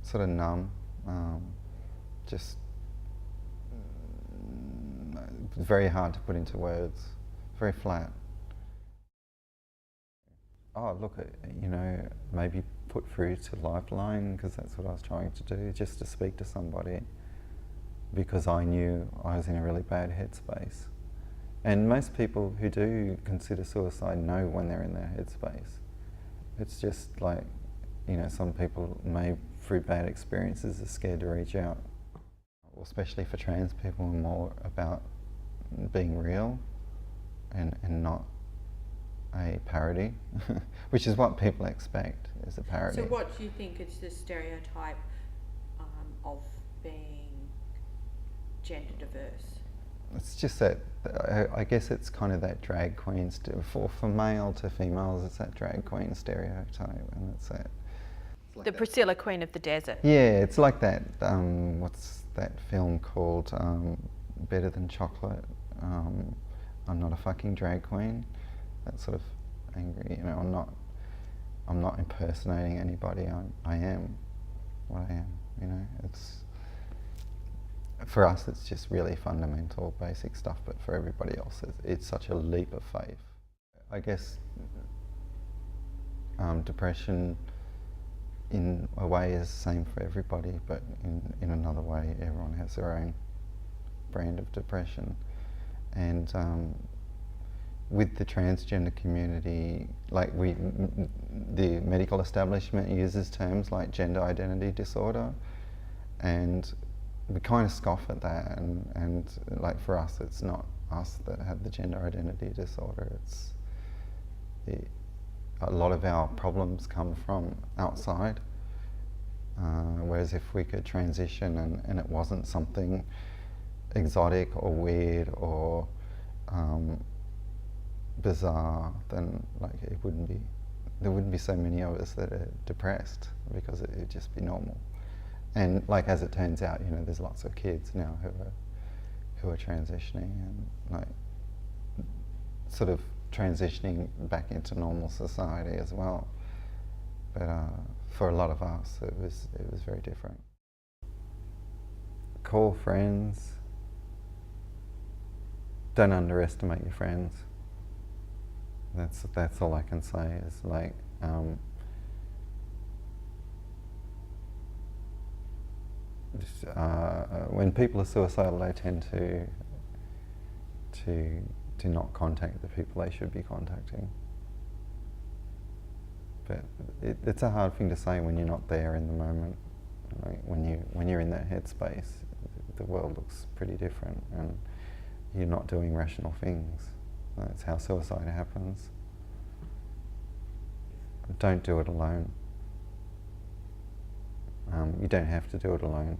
sort of numb, just very hard to put into words, very flat. Oh, look, you know, maybe put through to Lifeline, because that's what I was trying to do, just to speak to somebody, because I knew I was in a really bad headspace. And most people who do consider suicide know when they're in their headspace. It's just like, you know, some people may, through bad experiences, are scared to reach out. Especially for trans people, more about being real and not a parody, which is what people expect, is a parody. So what do you think is the stereotype of being gender diverse? It's just that, I guess it's kind of that drag queen, for male to females, it's that drag queen stereotype, and it's that. Like the Priscilla Queen of the Desert. Yeah, it's like that, what's that film called, Better Than Chocolate? I'm not a fucking drag queen. That sort of angry, you know, I'm not impersonating anybody, I am what I am, you know. It's, for us it's just really fundamental, basic stuff, but for everybody else it's such a leap of faith. I guess depression in a way is the same for everybody, but in another way everyone has their own brand of depression. And with the transgender community, like the medical establishment uses terms like gender identity disorder, and we kind of scoff at that, and like for us it's not us that have the gender identity disorder, it's a lot of our problems come from outside, whereas if we could transition and it wasn't something exotic or weird or bizarre, then like there wouldn't be so many of us that are depressed, because it'd just be normal. And like, as it turns out, you know, there's lots of kids now who are transitioning and like sort of transitioning back into normal society as well. But for a lot of us, it was very different. Call friends. Don't underestimate your friends. That's all I can say. Is like, when people are suicidal, they tend to not contact the people they should be contacting. But it's a hard thing to say when you're not there in the moment. Like when you're in that headspace, the world looks pretty different, and you're not doing rational things. That's how suicide happens. Don't do it alone. You don't have to do it alone.